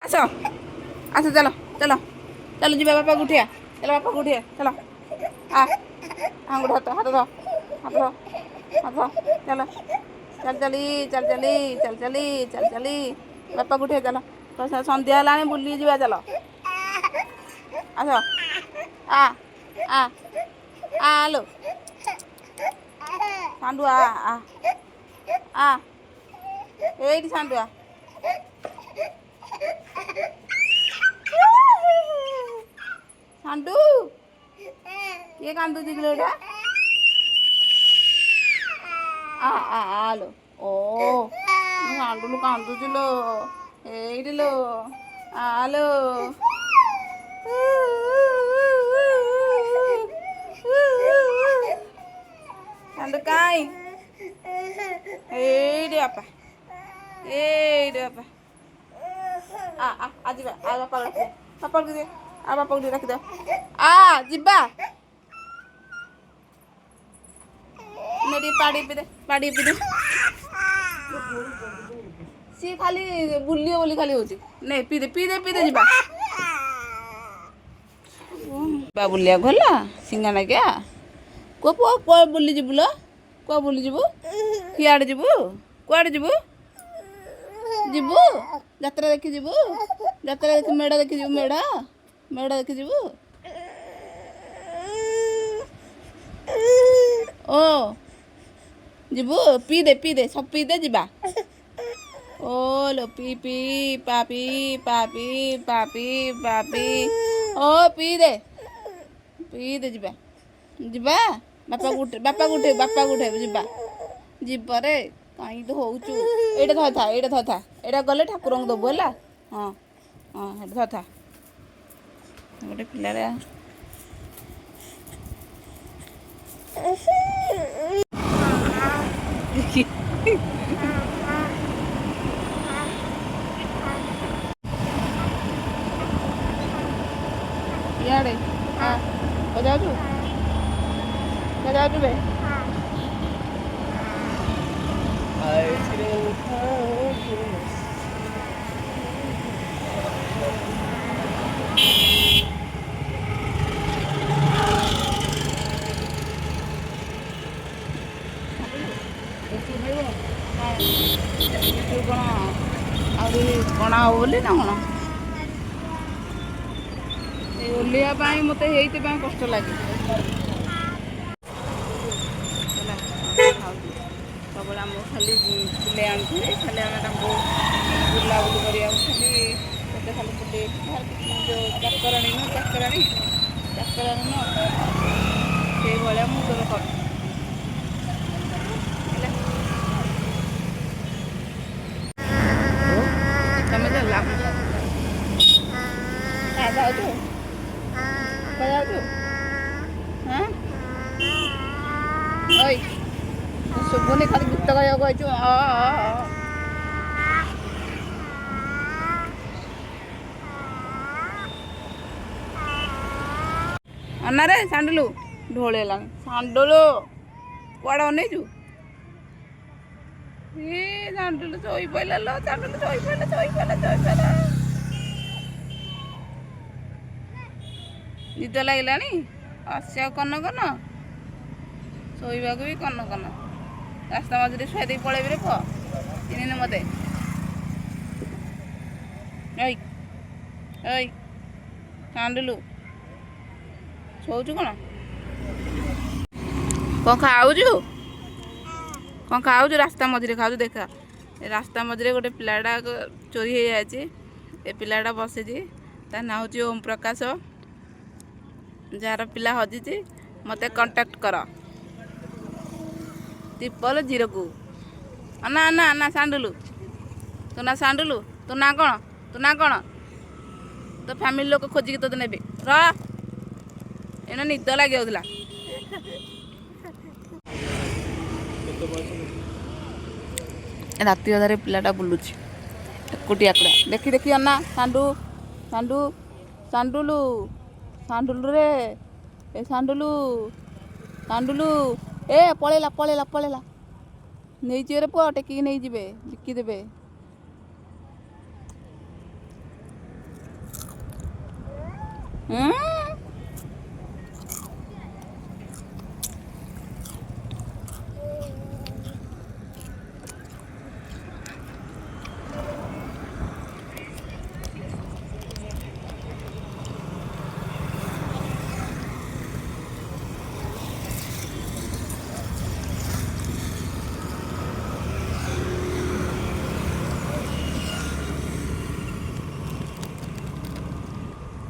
आस आस चलो चलो चलो जी बापा को उठिया चलो बापा को उठिया चलो आ आंगुठ हाथ हाथ धो हाथ धो हाथ धो चलो चल चली चल चली चल चली चल चली बापा को उठिया चलो सन्ध्या है बुली जा चलो आस आ आलो सांडुआ आ एटी सांडुआ सांडू ये कांदुची किलोटा आलो ओ सांडू कांदुची लो एटी लो आलो सांडू काई एटी बापा आज बापा बापा दे आ बापा को रखी दो आ जिबा मेरी पाड़ी पी दे सी खाली बुलियो बोली खाली होची नहीं पी दे जिबा बा बुलिया गला सिंगाना क्या को बुली जीबु लो को बुली जीबु कियाड़े जीबु कुआड़े जीबु जीबु यात्रा देखी जीबु यात्रा देखी मेढ़ा देखी जीबु मेढ़ा देखी जीबु ओ जीबु पी दे सब पी दे जीबा ओ लो पी पापी ओ पी दे जीबा जीबा बापा गुटे जीबा जीबा रे कहीं तो होचु एटा था एटा गले ठाकुर को दबो है हाँ हाँ हेटा था गोटे पिला इे हाँ जाऊँ बे कण बोली ना कौन ओलिया मत कष्ट लगे सब खाली पिले आनी खाली आम बुलाबुली करा खाली खाली बुले जो चाकराणी से भाया मुझे कर तमें चला जाऊ हाँ शुभुनि खाली गीत गाया अन्ना रे सांडलू ढोले सांडलू कुआड़े अनेचु सांडलू चोई पड़ा लो सांडलू चोई पड़ा निद लगला आसा कन शोवा भी कन रास्ता मझे शुआई पलैबी रे पुआ चिन्ह मत सांडलू शोचु कौन खाऊ रास्ता मझे खाऊ देखा रास्ता मझे गोटे पिलाटा चोरी हो जाए ए पिलाटा बसी ता ना हूँ ओम प्रकाश जार पिला हजी मत कांटेक्ट कर 00 को ना ना ना सांडलू तो ना कौन तो फैमिली लोग खोजिकी तो ने निद लगे राति अधारे पिलाटा बुलूची एकुटिया देखी देखी अन्ना सांडुलू रे ए सांडुलू ए पलैला नहीं जी रे पुआ टेकिक नहीं जी बिकी देवे ହୁଁ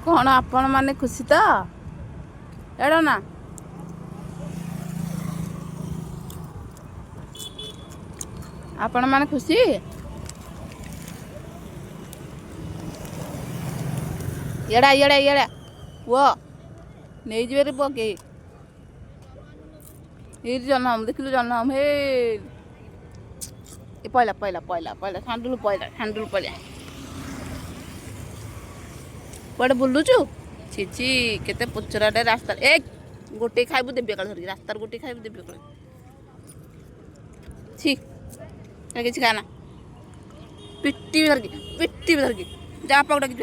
କ'ଣ ଆପଣମାନେ ଖୁସି ତ? ଏଡ଼ ନା ଆପଣମାନେ ଖୁସି? ଇଆଡ଼ା ଇଆଡ଼ା ଇଆଡ଼ା ପୁଅ ନେଇଯିବେ ରେ ପୁଅ କେହି। ଏଇଠି ଜହ୍ନମାମୁଁ ଦେଖିଲୁ ଜହ୍ନମାମୁଁ ହେ ଏ ପଇଲା ପଇଲା ପଇଲା ପଇଲା ସାଣ୍ଡୁଲ ପଇଲା। କୁଆଡ଼େ ବୁଲୁଛୁ? ଛିଛି କେତେ ପୁଚରାଟେ ରାସ୍ତାରେ ଏ ଗୋଟିଏ ଖାଇବୁ ଦେବି ଏକାଳେ ଧରିକି ରାସ୍ତାରେ ଗୋଟିଏ ଖାଇବୁ ଦେବି ଏକାଳେ। ଛି କିଛି ଖାନା ପିଟିବି ଧରିକି ଯା ବାପାକୁ ଡାକି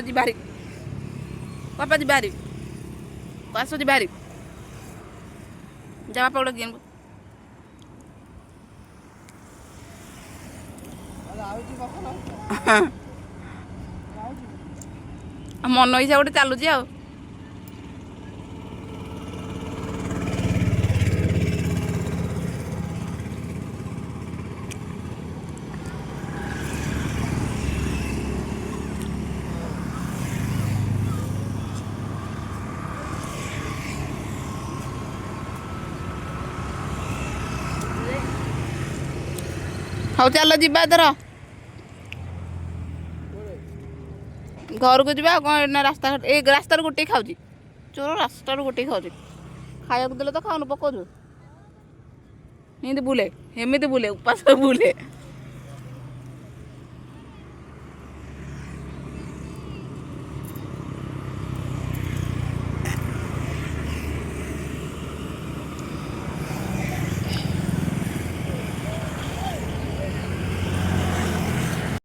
ଯିବା ବାହାରି ବାପା ଯିବା ବାହାରି ଆସ ଯିବା ବାହାରି ଯା ବାପାକୁ ଡାକି ଆଣିବୁ। ମନ ଇଚ୍ଛା ଗୋଟେ ଚାଲୁଛି ଆଉ। ହଉ ଚାଲ ଯିବା ଏଥର ଘରକୁ ଯିବା ଆଉ କ'ଣ ନା ରାସ୍ତାଘାଟ ଏ ରାସ୍ତାରୁ ଗୋଟିଏ ଖାଉଛି ଚୋର ରାସ୍ତାରୁ ଗୋଟିଏ ଖାଉଛି ଖାଇବାକୁ ଦେଲେ ତ ଖାଉନୁ ପକଉଛୁ ଏମିତି ବୁଲେ ଏମିତି ବୁଲେ ଉପାସ ବୁଲେ।